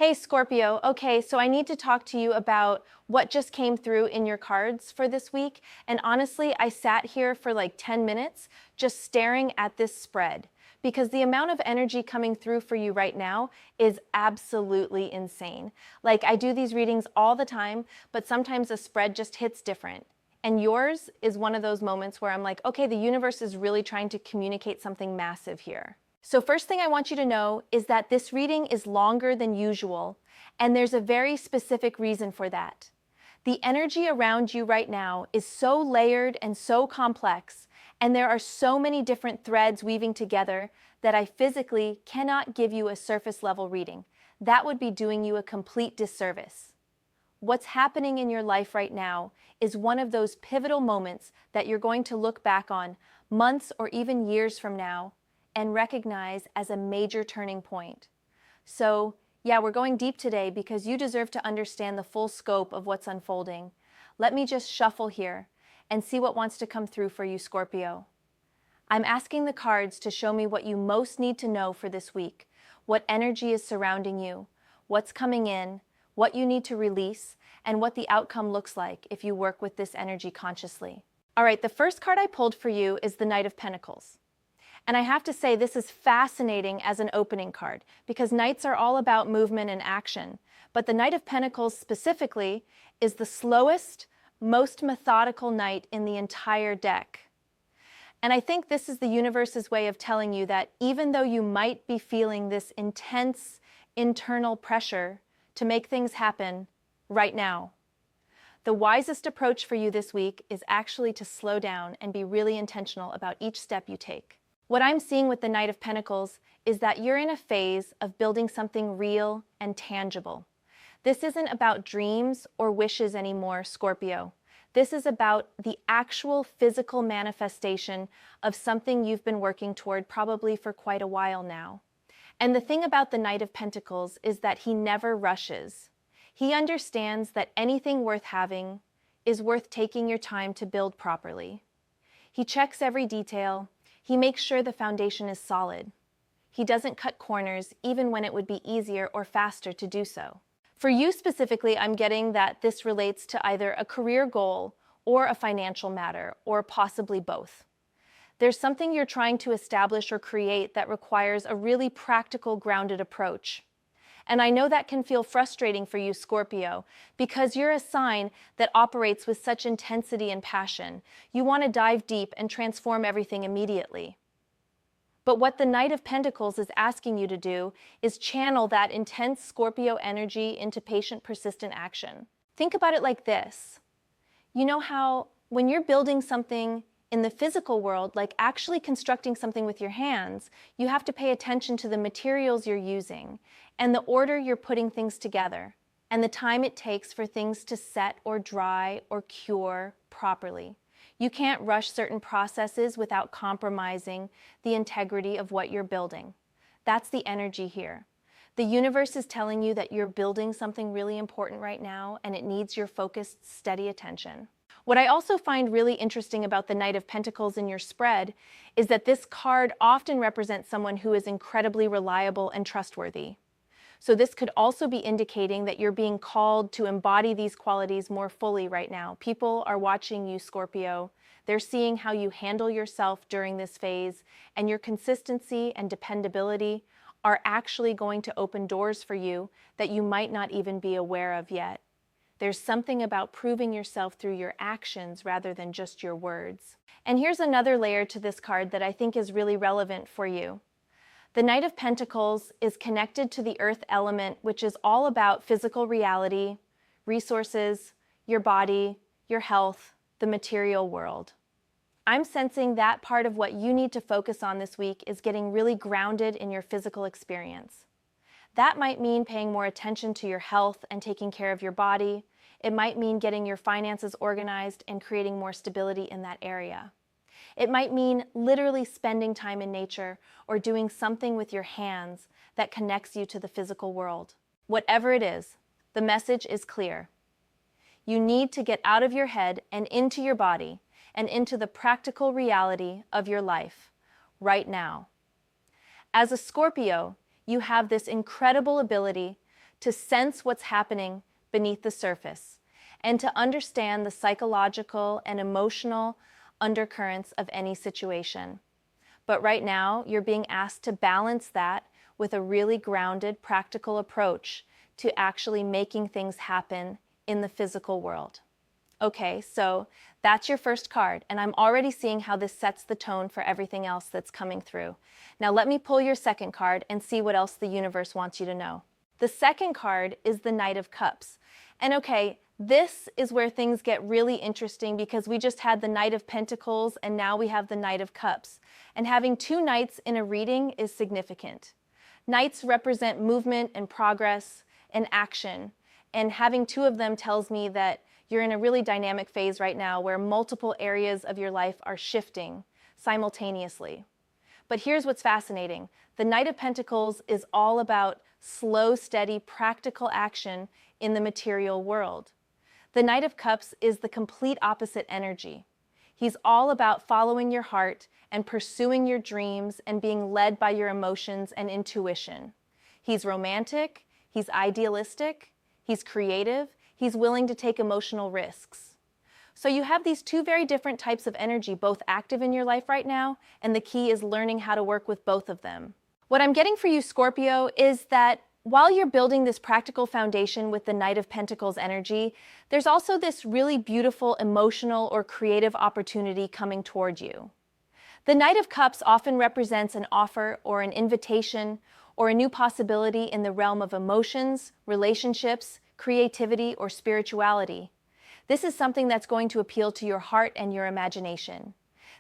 Hey Scorpio, okay, so I need to talk to you about what just came through in your cards for this week. And honestly, I sat here for like 10 minutes just staring at this spread because the amount of energy coming through for you right now is absolutely insane. Like, I do these readings all the time, but sometimes a spread just hits different. And yours is one of those moments where I'm like, okay, the universe is really trying to communicate something massive here. So first thing I want you to know is that this reading is longer than usual, and there's a very specific reason for that. The energy around you right now is so layered and so complex, and there are so many different threads weaving together that I physically cannot give you a surface level reading. That would be doing you a complete disservice. What's happening in your life right now is one of those pivotal moments that you're going to look back on months or even years from now and recognize as a major turning point. So, yeah, we're going deep today because you deserve to understand the full scope of what's unfolding. Let me just shuffle here and see what wants to come through for you, Scorpio. I'm asking the cards to show me what you most need to know for this week, what energy is surrounding you, what's coming in, what you need to release, and what the outcome looks like if you work with this energy consciously. All right, the first card I pulled for you is the Knight of Pentacles. And I have to say, this is fascinating as an opening card because knights are all about movement and action. But the Knight of Pentacles specifically is the slowest, most methodical knight in the entire deck. And I think this is the universe's way of telling you that even though you might be feeling this intense internal pressure to make things happen right now, the wisest approach for you this week is actually to slow down and be really intentional about each step you take. What I'm seeing with the Knight of Pentacles is that you're in a phase of building something real and tangible. This isn't about dreams or wishes anymore, Scorpio. This is about the actual physical manifestation of something you've been working toward probably for quite a while now. And the thing about the Knight of Pentacles is that he never rushes. He understands that anything worth having is worth taking your time to build properly. He checks every detail. He makes sure the foundation is solid. He doesn't cut corners even when it would be easier or faster to do so. For you specifically, I'm getting that this relates to either a career goal or a financial matter, or possibly both. There's something you're trying to establish or create that requires a really practical, grounded approach. And I know that can feel frustrating for you, Scorpio, because you're a sign that operates with such intensity and passion. You want to dive deep and transform everything immediately. But what the Knight of Pentacles is asking you to do is channel that intense Scorpio energy into patient, persistent action. Think about it like this. You know how when you're building something in the physical world, like actually constructing something with your hands, you have to pay attention to the materials you're using and the order you're putting things together and the time it takes for things to set or dry or cure properly. You can't rush certain processes without compromising the integrity of what you're building. That's the energy here. The universe is telling you that you're building something really important right now and it needs your focused, steady attention. What I also find really interesting about the Knight of Pentacles in your spread is that this card often represents someone who is incredibly reliable and trustworthy. So this could also be indicating that you're being called to embody these qualities more fully right now. People are watching you, Scorpio. They're seeing how you handle yourself during this phase, and your consistency and dependability are actually going to open doors for you that you might not even be aware of yet. There's something about proving yourself through your actions rather than just your words. And here's another layer to this card that I think is really relevant for you. The Knight of Pentacles is connected to the earth element, which is all about physical reality, resources, your body, your health, the material world. I'm sensing that part of what you need to focus on this week is getting really grounded in your physical experience. That might mean paying more attention to your health and taking care of your body. It might mean getting your finances organized and creating more stability in that area. It might mean literally spending time in nature or doing something with your hands that connects you to the physical world. Whatever it is, the message is clear. You need to get out of your head and into your body and into the practical reality of your life right now. As a Scorpio, you have this incredible ability to sense what's happening beneath the surface, and to understand the psychological and emotional undercurrents of any situation. But right now, you're being asked to balance that with a really grounded, practical approach to actually making things happen in the physical world. Okay, so that's your first card, and I'm already seeing how this sets the tone for everything else that's coming through. Now let me pull your second card and see what else the universe wants you to know. The second card is the Knight of Cups. And okay, this is where things get really interesting because we just had the Knight of Pentacles and now we have the Knight of Cups. And having two knights in a reading is significant. Knights represent movement and progress and action. And having two of them tells me that you're in a really dynamic phase right now where multiple areas of your life are shifting simultaneously. But here's what's fascinating. The Knight of Pentacles is all about slow, steady, practical action in the material world. The Knight of Cups is the complete opposite energy. He's all about following your heart and pursuing your dreams and being led by your emotions and intuition. He's romantic, he's idealistic, he's creative, he's willing to take emotional risks. So you have these two very different types of energy, both active in your life right now, and the key is learning how to work with both of them. What I'm getting for you, Scorpio, is that while you're building this practical foundation with the Knight of Pentacles energy, there's also this really beautiful emotional or creative opportunity coming toward you. The Knight of Cups often represents an offer or an invitation or a new possibility in the realm of emotions, relationships, creativity, or spirituality. This is something that's going to appeal to your heart and your imagination.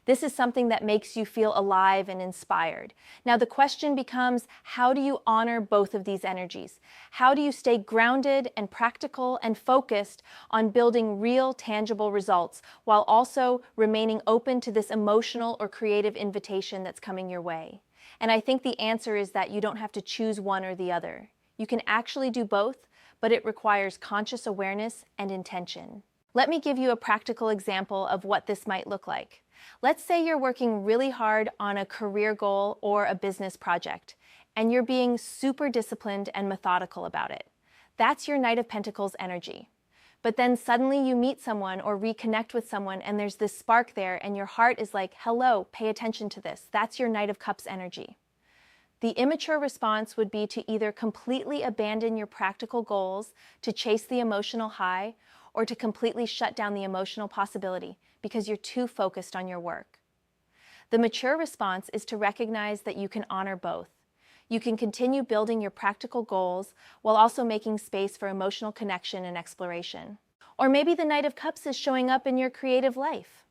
This is something that makes you feel alive and inspired. Now the question becomes, how do you honor both of these energies? How do you stay grounded and practical and focused on building real, tangible results while also remaining open to this emotional or creative invitation that's coming your way? And I think the answer is that you don't have to choose one or the other. You can actually do both, but it requires conscious awareness and intention. Let me give you a practical example of what this might look like. Let's say you're working really hard on a career goal or a business project, and you're being super disciplined and methodical about it. That's your Knight of Pentacles energy. But then suddenly you meet someone or reconnect with someone and there's this spark there and your heart is like, hello, pay attention to this. That's your Knight of Cups energy. The immature response would be to either completely abandon your practical goals to chase the emotional high or to completely shut down the emotional possibility because you're too focused on your work. The mature response is to recognize that you can honor both. You can continue building your practical goals while also making space for emotional connection and exploration. Or maybe the Knight of Cups is showing up in your creative life.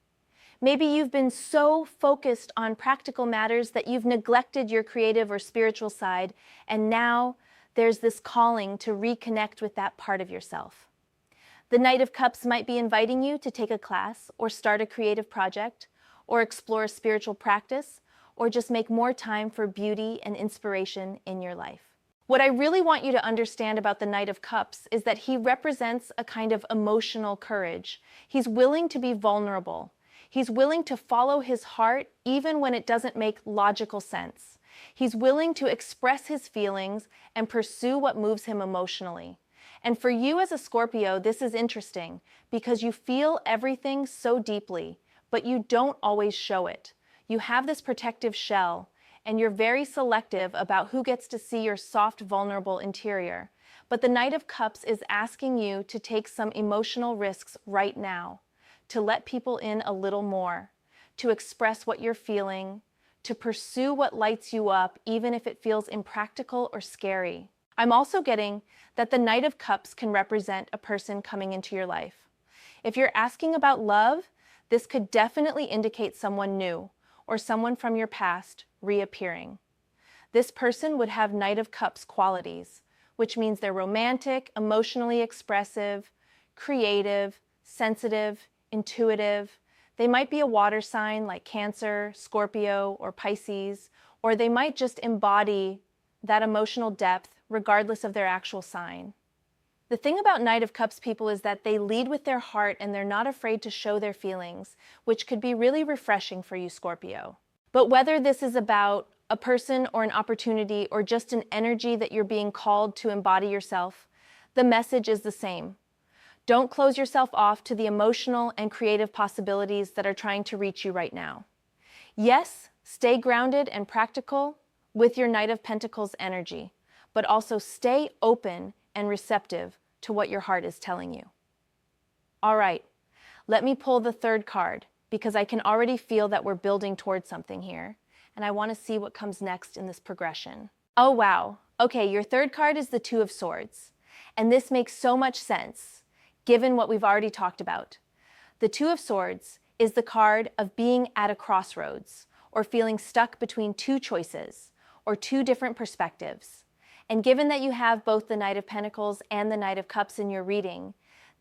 Maybe you've been so focused on practical matters that you've neglected your creative or spiritual side, and now there's this calling to reconnect with that part of yourself. The Knight of Cups might be inviting you to take a class or start a creative project or explore a spiritual practice or just make more time for beauty and inspiration in your life. What I really want you to understand about the Knight of Cups is that he represents a kind of emotional courage. He's willing to be vulnerable. He's willing to follow his heart even when it doesn't make logical sense. He's willing to express his feelings and pursue what moves him emotionally. And for you as a Scorpio, this is interesting because you feel everything so deeply, but you don't always show it. You have this protective shell, and you're very selective about who gets to see your soft, vulnerable interior. But the Knight of Cups is asking you to take some emotional risks right now, to let people in a little more, to express what you're feeling, to pursue what lights you up, even if it feels impractical or scary. I'm also getting that the Knight of Cups can represent a person coming into your life. If you're asking about love, this could definitely indicate someone new or someone from your past reappearing. This person would have Knight of Cups qualities, which means they're romantic, emotionally expressive, creative, sensitive, intuitive. They might be a water sign like Cancer, Scorpio, or Pisces, or they might just embody that emotional depth regardless of their actual sign. The thing about Knight of Cups people is that they lead with their heart and they're not afraid to show their feelings, which could be really refreshing for you, Scorpio. But whether this is about a person or an opportunity or just an energy that you're being called to embody yourself, the message is the same. Don't close yourself off to the emotional and creative possibilities that are trying to reach you right now. Yes, stay grounded and practical with your Knight of Pentacles energy, but also stay open and receptive to what your heart is telling you. All right, let me pull the third card because I can already feel that we're building towards something here, and I want to see what comes next in this progression. Oh, wow. Okay, your third card is the Two of Swords, and this makes so much sense given what we've already talked about. The Two of Swords is the card of being at a crossroads or feeling stuck between two choices or two different perspectives. And given that you have both the Knight of Pentacles and the Knight of Cups in your reading,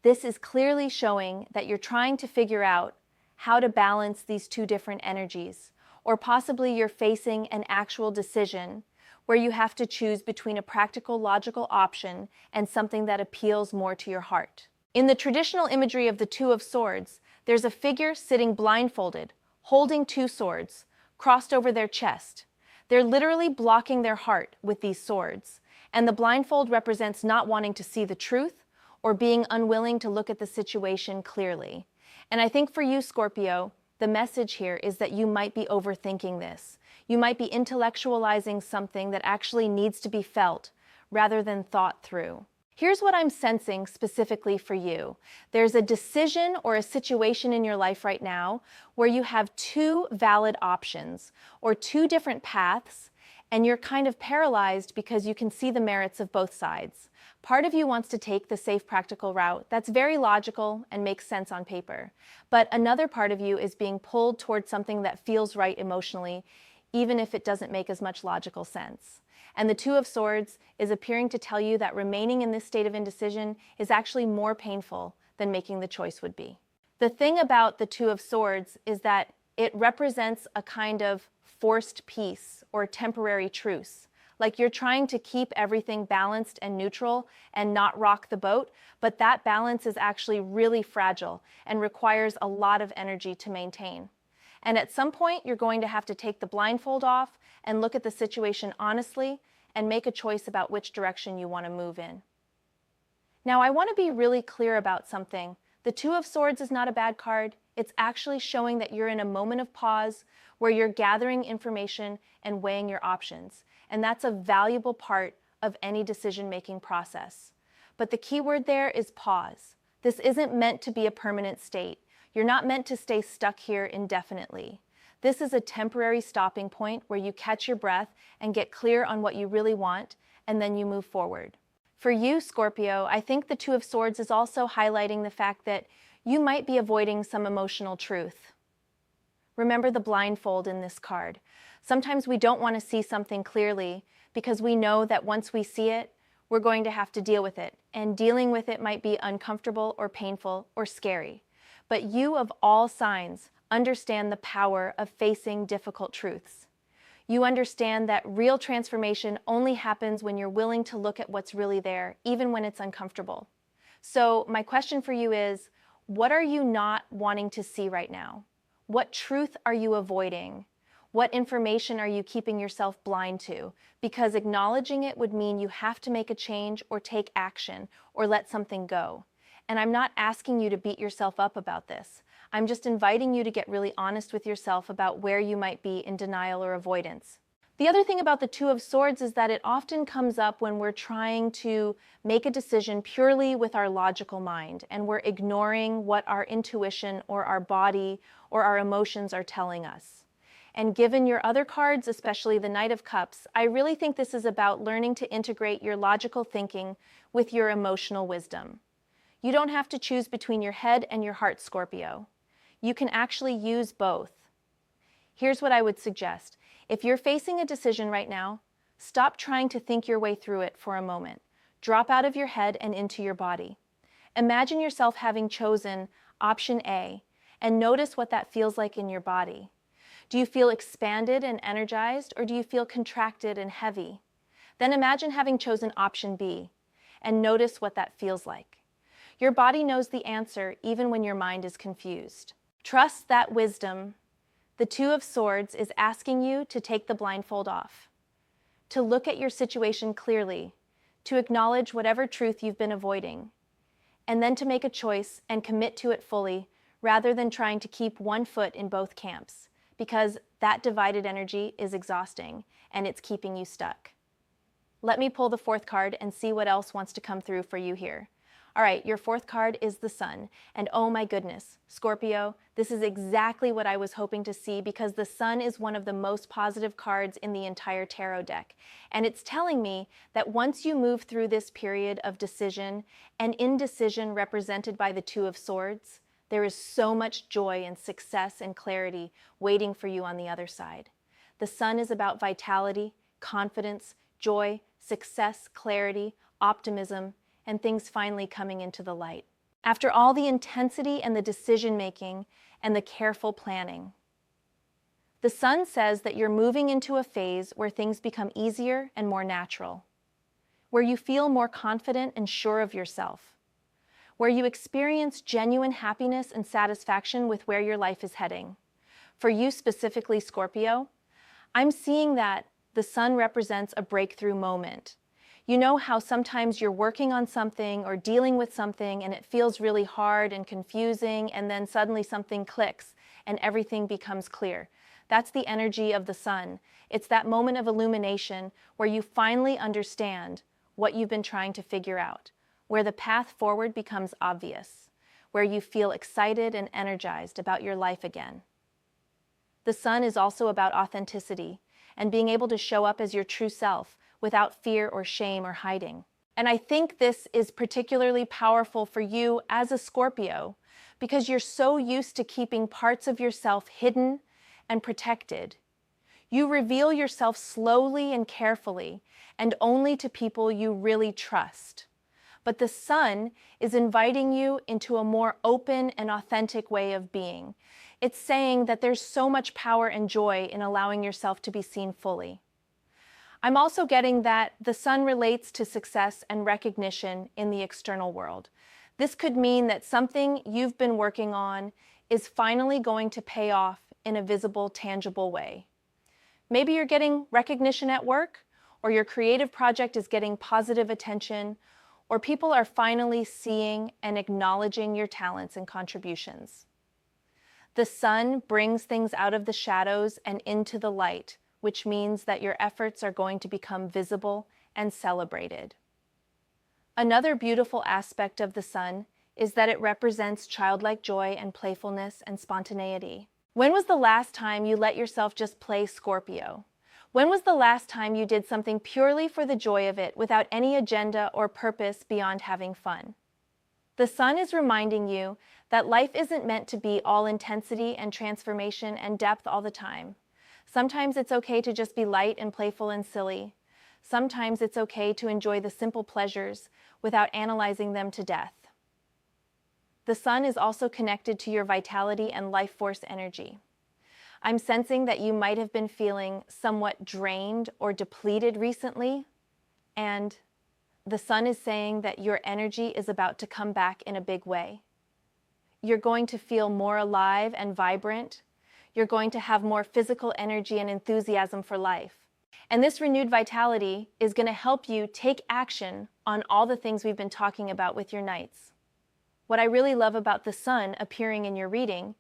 this is clearly showing that you're trying to figure out how to balance these two different energies, or possibly you're facing an actual decision where you have to choose between a practical, logical option and something that appeals more to your heart. In the traditional imagery of the Two of Swords, there's a figure sitting blindfolded, holding two swords, crossed over their chest. They're literally blocking their heart with these swords, and the blindfold represents not wanting to see the truth or being unwilling to look at the situation clearly. And I think for you, Scorpio, the message here is that you might be overthinking this. You might be intellectualizing something that actually needs to be felt rather than thought through. Here's what I'm sensing specifically for you. There's a decision or a situation in your life right now where you have two valid options or two different paths, and you're kind of paralyzed because you can see the merits of both sides. Part of you wants to take the safe, practical route that's very logical and makes sense on paper, but another part of you is being pulled towards something that feels right emotionally, even if it doesn't make as much logical sense. And the Two of Swords is appearing to tell you that remaining in this state of indecision is actually more painful than making the choice would be. The thing about the Two of Swords is that it represents a kind of forced peace or temporary truce. Like you're trying to keep everything balanced and neutral and not rock the boat, but that balance is actually really fragile and requires a lot of energy to maintain. And at some point, you're going to have to take the blindfold off and look at the situation honestly and make a choice about which direction you want to move in. Now, I want to be really clear about something. The Two of Swords is not a bad card. It's actually showing that you're in a moment of pause where you're gathering information and weighing your options. And that's a valuable part of any decision-making process. But the key word there is pause. This isn't meant to be a permanent state. You're not meant to stay stuck here indefinitely. This is a temporary stopping point where you catch your breath and get clear on what you really want, and then you move forward. For you, Scorpio, I think the Two of Swords is also highlighting the fact that you might be avoiding some emotional truth. Remember the blindfold in this card. Sometimes we don't want to see something clearly because we know that once we see it, we're going to have to deal with it, and dealing with it might be uncomfortable or painful or scary. But you, of all signs, understand the power of facing difficult truths. You understand that real transformation only happens when you're willing to look at what's really there, even when it's uncomfortable. So my question for you is, what are you not wanting to see right now? What truth are you avoiding? What information are you keeping yourself blind to? Because acknowledging it would mean you have to make a change or take action or let something go. And I'm not asking you to beat yourself up about this. I'm just inviting you to get really honest with yourself about where you might be in denial or avoidance. The other thing about the Two of Swords is that it often comes up when we're trying to make a decision purely with our logical mind, and we're ignoring what our intuition or our body or our emotions are telling us. And given your other cards, especially the Knight of Cups, I really think this is about learning to integrate your logical thinking with your emotional wisdom. You don't have to choose between your head and your heart, Scorpio. You can actually use both. Here's what I would suggest. If you're facing a decision right now, stop trying to think your way through it for a moment. Drop out of your head and into your body. Imagine yourself having chosen option A and notice what that feels like in your body. Do you feel expanded and energized, or do you feel contracted and heavy? Then imagine having chosen option B and notice what that feels like. Your body knows the answer even when your mind is confused. Trust that wisdom The Two of Swords is asking you to take the blindfold off, to look at your situation clearly, to acknowledge whatever truth you've been avoiding, and then to make a choice and commit to it fully rather than trying to keep one foot in both camps, because that divided energy is exhausting and it's keeping you stuck. Let me pull the fourth card and see what else wants to come through for you here. All right, your fourth card is the Sun. And oh my goodness, Scorpio, this is exactly what I was hoping to see because the Sun is one of the most positive cards in the entire tarot deck. And it's telling me that once you move through this period of decision and indecision represented by the Two of Swords, there is so much joy and success and clarity waiting for you on the other side. The Sun is about vitality, confidence, joy, success, clarity, optimism, and things finally coming into the light. After all the intensity and the decision-making and the careful planning, the Sun says that you're moving into a phase where things become easier and more natural, where you feel more confident and sure of yourself, where you experience genuine happiness and satisfaction with where your life is heading. For you specifically, Scorpio, I'm seeing that the Sun represents a breakthrough moment. You know how sometimes you're working on something or dealing with something and it feels really hard and confusing, and then suddenly something clicks and everything becomes clear. That's the energy of the Sun. It's that moment of illumination where you finally understand what you've been trying to figure out, where the path forward becomes obvious, where you feel excited and energized about your life again. The Sun is also about authenticity and being able to show up as your true self without fear or shame or hiding. And I think this is particularly powerful for you as a Scorpio because you're so used to keeping parts of yourself hidden and protected. You reveal yourself slowly and carefully and only to people you really trust. But the Sun is inviting you into a more open and authentic way of being. It's saying that there's so much power and joy in allowing yourself to be seen fully. I'm also getting that the Sun relates to success and recognition in the external world. This could mean that something you've been working on is finally going to pay off in a visible, tangible way. Maybe you're getting recognition at work, or your creative project is getting positive attention, or people are finally seeing and acknowledging your talents and contributions. The Sun brings things out of the shadows and into the light, which means that your efforts are going to become visible and celebrated. Another beautiful aspect of the Sun is that it represents childlike joy and playfulness and spontaneity. When was the last time you let yourself just play, Scorpio? When was the last time you did something purely for the joy of it without any agenda or purpose beyond having fun? The Sun is reminding you that life isn't meant to be all intensity and transformation and depth all the time. Sometimes it's okay to just be light and playful and silly. Sometimes it's okay to enjoy the simple pleasures without analyzing them to death. The Sun is also connected to your vitality and life force energy. I'm sensing that you might have been feeling somewhat drained or depleted recently, and the Sun is saying that your energy is about to come back in a big way. You're going to feel more alive and vibrant. You're going to have more physical energy and enthusiasm for life. And this renewed vitality is going to help you take action on all the things we've been talking about with your nights. What I really love about the Sun appearing in your reading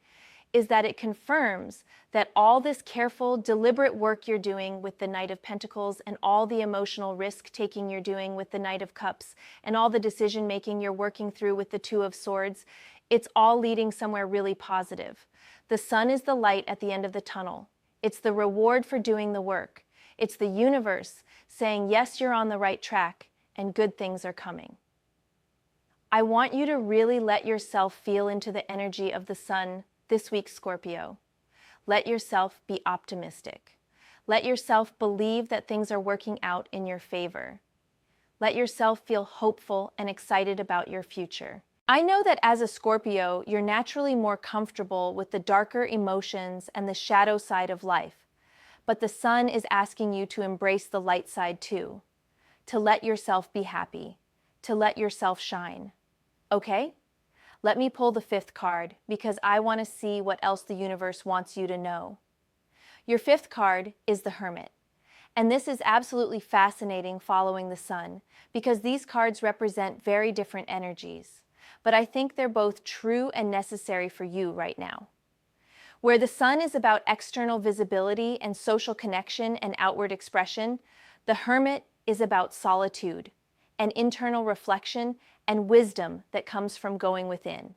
is that it confirms that all this careful, deliberate work you're doing with the Knight of Pentacles and all the emotional risk-taking you're doing with the Knight of Cups and all the decision-making you're working through with the Two of Swords, it's all leading somewhere really positive. The Sun is the light at the end of the tunnel. It's the reward for doing the work. It's the universe saying, yes, you're on the right track and good things are coming. I want you to really let yourself feel into the energy of the Sun this week, Scorpio. Let yourself be optimistic. Let yourself believe that things are working out in your favor. Let yourself feel hopeful and excited about your future. I know that as a Scorpio, you're naturally more comfortable with the darker emotions and the shadow side of life, but the Sun is asking you to embrace the light side too, to let yourself be happy, to let yourself shine. Okay? Let me pull the fifth card because I want to see what else the universe wants you to know. Your fifth card is the Hermit. And this is absolutely fascinating following the Sun, because these cards represent very different energies. But I think they're both true and necessary for you right now. Where the Sun is about external visibility and social connection and outward expression, the Hermit is about solitude and internal reflection and wisdom that comes from going within.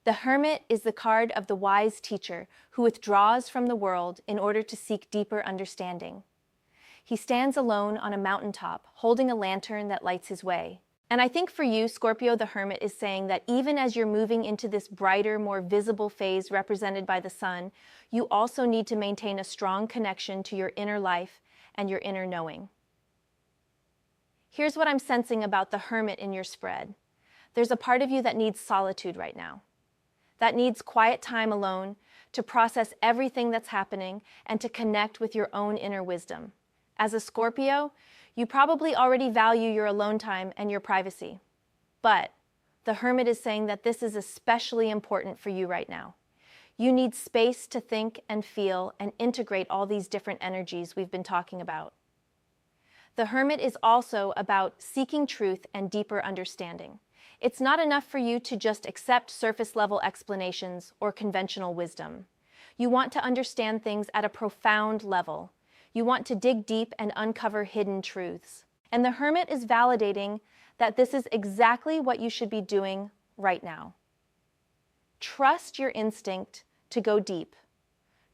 The Hermit is the card of the wise teacher who withdraws from the world in order to seek deeper understanding. He stands alone on a mountaintop, holding a lantern that lights his way. And I think for you, Scorpio, the Hermit is saying that even as you're moving into this brighter, more visible phase represented by the Sun, you also need to maintain a strong connection to your inner life and your inner knowing. Here's what I'm sensing about the Hermit in your spread. There's a part of you that needs solitude right now. That needs quiet time alone to process everything that's happening and to connect with your own inner wisdom. As a Scorpio, you probably already value your alone time and your privacy. But the Hermit is saying that this is especially important for you right now. You need space to think and feel and integrate all these different energies we've been talking about. The Hermit is also about seeking truth and deeper understanding. It's not enough for you to just accept surface-level explanations or conventional wisdom. You want to understand things at a profound level. You want to dig deep and uncover hidden truths. And the Hermit is validating that this is exactly what you should be doing right now. Trust your instinct to go deep.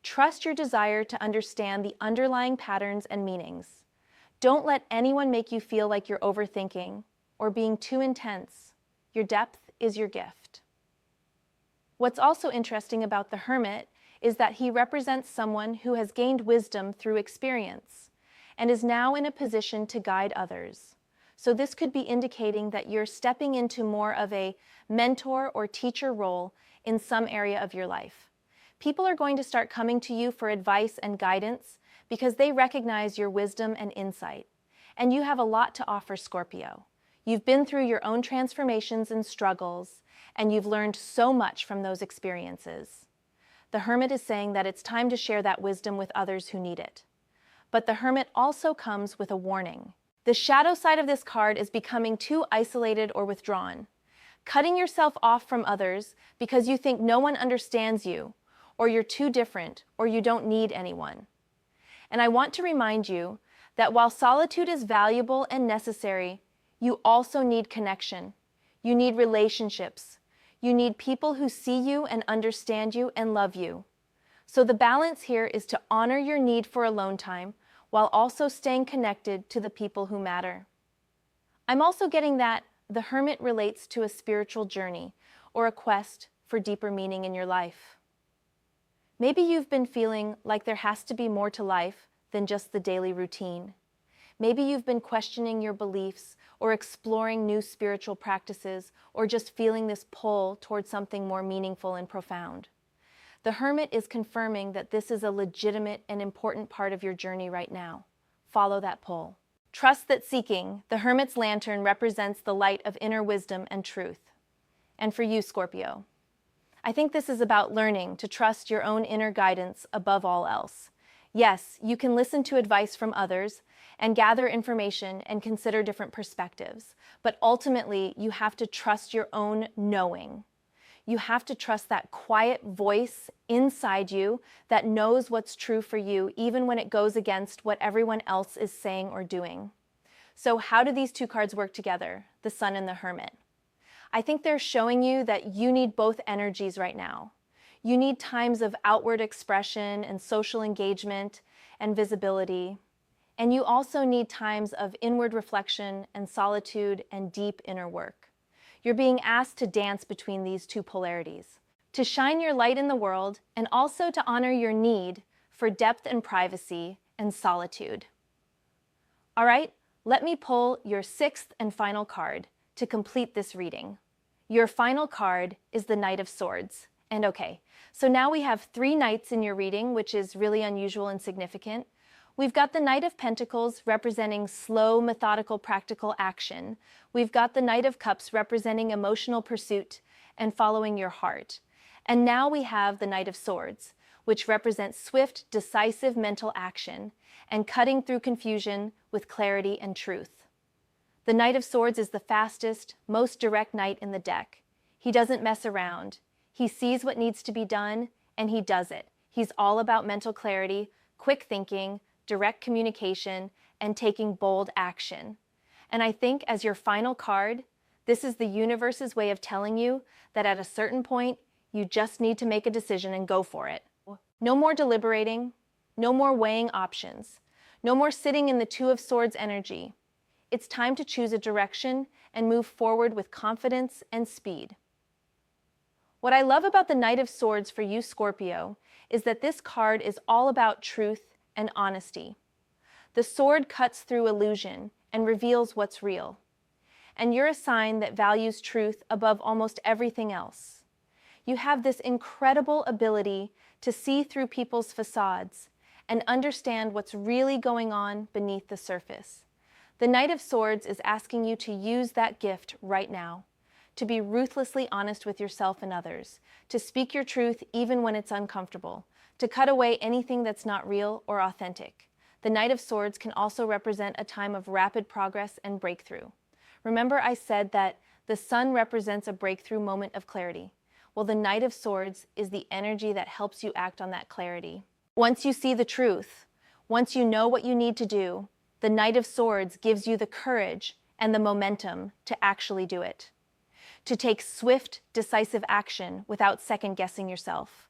Trust your desire to understand the underlying patterns and meanings. Don't let anyone make you feel like you're overthinking or being too intense. Your depth is your gift. What's also interesting about the Hermit is that he represents someone who has gained wisdom through experience and is now in a position to guide others. So this could be indicating that you're stepping into more of a mentor or teacher role in some area of your life. People are going to start coming to you for advice and guidance because they recognize your wisdom and insight. And you have a lot to offer, Scorpio. You've been through your own transformations and struggles, and you've learned so much from those experiences. The Hermit is saying that it's time to share that wisdom with others who need it. But the Hermit also comes with a warning. The shadow side of this card is becoming too isolated or withdrawn, cutting yourself off from others because you think no one understands you, or you're too different, or you don't need anyone. And I want to remind you that while solitude is valuable and necessary, you also need connection. You need relationships. You need people who see you and understand you and love you. So the balance here is to honor your need for alone time while also staying connected to the people who matter. I'm also getting that the Hermit relates to a spiritual journey or a quest for deeper meaning in your life. Maybe you've been feeling like there has to be more to life than just the daily routine. Maybe you've been questioning your beliefs or exploring new spiritual practices or just feeling this pull towards something more meaningful and profound. The Hermit is confirming that this is a legitimate and important part of your journey right now. Follow that pull. Trust that seeking, the Hermit's lantern represents the light of inner wisdom and truth. And for you, Scorpio, I think this is about learning to trust your own inner guidance above all else. Yes, you can listen to advice from others and gather information and consider different perspectives, but ultimately you have to trust your own knowing. You have to trust that quiet voice inside you that knows what's true for you, even when it goes against what everyone else is saying or doing. So how do these two cards work together, the Sun and the Hermit? I think they're showing you that you need both energies right now. You need times of outward expression and social engagement and visibility. And you also need times of inward reflection and solitude and deep inner work. You're being asked to dance between these two polarities, to shine your light in the world and also to honor your need for depth and privacy and solitude. All right, let me pull your sixth and final card to complete this reading. Your final card is the Knight of Swords. And okay, so now we have 3 knights in your reading, which is really unusual and significant. We've got the Knight of Pentacles representing slow, methodical, practical action. We've got the Knight of Cups representing emotional pursuit and following your heart. And now we have the Knight of Swords, which represents swift, decisive mental action and cutting through confusion with clarity and truth. The Knight of Swords is the fastest, most direct knight in the deck. He doesn't mess around. He sees what needs to be done, and he does it. He's all about mental clarity, quick thinking, direct communication, and taking bold action. And I think as your final card, this is the universe's way of telling you that at a certain point, you just need to make a decision and go for it. No more deliberating, no more weighing options, no more sitting in the Two of Swords energy. It's time to choose a direction and move forward with confidence and speed. What I love about the Knight of Swords for you, Scorpio, is that this card is all about truth and honesty. The sword cuts through illusion and reveals what's real. And you're a sign that values truth above almost everything else. You have this incredible ability to see through people's facades and understand what's really going on beneath the surface. The Knight of Swords is asking you to use that gift right now, to be ruthlessly honest with yourself and others, to speak your truth even when it's uncomfortable, to cut away anything that's not real or authentic. The Knight of Swords can also represent a time of rapid progress and breakthrough. Remember I said that the sun represents a breakthrough moment of clarity. Well, the Knight of Swords is the energy that helps you act on that clarity. Once you see the truth, once you know what you need to do, the Knight of Swords gives you the courage and the momentum to actually do it. To take swift, decisive action without second-guessing yourself.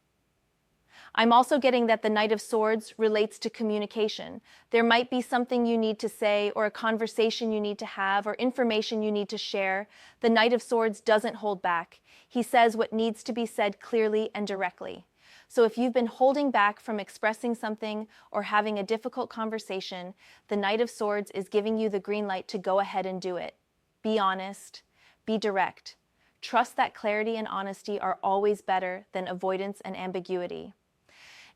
I'm also getting that the Knight of Swords relates to communication. There might be something you need to say, or a conversation you need to have, or information you need to share. The Knight of Swords doesn't hold back. He says what needs to be said clearly and directly. So if you've been holding back from expressing something or having a difficult conversation, the Knight of Swords is giving you the green light to go ahead and do it. Be honest. Be direct. Trust that clarity and honesty are always better than avoidance and ambiguity.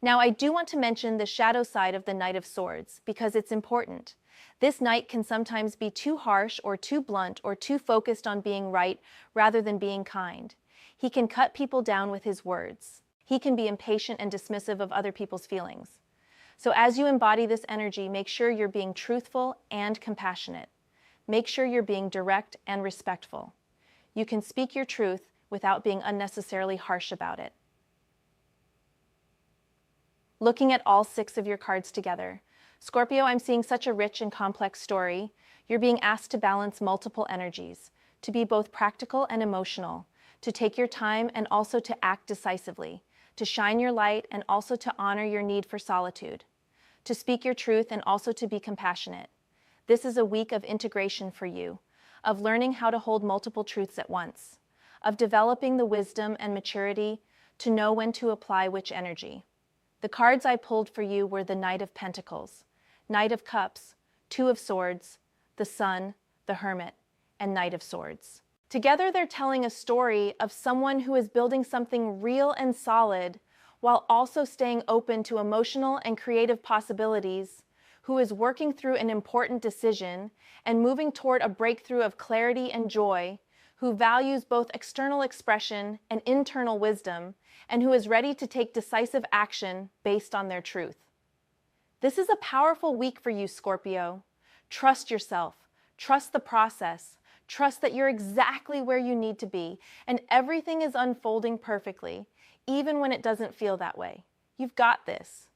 Now, I do want to mention the shadow side of the Knight of Swords because it's important. This knight can sometimes be too harsh or too blunt or too focused on being right rather than being kind. He can cut people down with his words. He can be impatient and dismissive of other people's feelings. So as you embody this energy, make sure you're being truthful and compassionate. Make sure you're being direct and respectful. You can speak your truth without being unnecessarily harsh about it. Looking at all 6 of your cards together, Scorpio, I'm seeing such a rich and complex story. You're being asked to balance multiple energies, to be both practical and emotional, to take your time and also to act decisively, to shine your light and also to honor your need for solitude, to speak your truth and also to be compassionate. This is a week of integration for you, of learning how to hold multiple truths at once, of developing the wisdom and maturity to know when to apply which energy. The cards I pulled for you were the Knight of Pentacles, Knight of Cups, Two of Swords, the Sun, the Hermit, and Knight of Swords. Together they're telling a story of someone who is building something real and solid while also staying open to emotional and creative possibilities, who is working through an important decision and moving toward a breakthrough of clarity and joy, who values both external expression and internal wisdom, and who is ready to take decisive action based on their truth. This is a powerful week for you, Scorpio. Trust yourself, trust the process, trust that you're exactly where you need to be, and everything is unfolding perfectly, even when it doesn't feel that way. You've got this.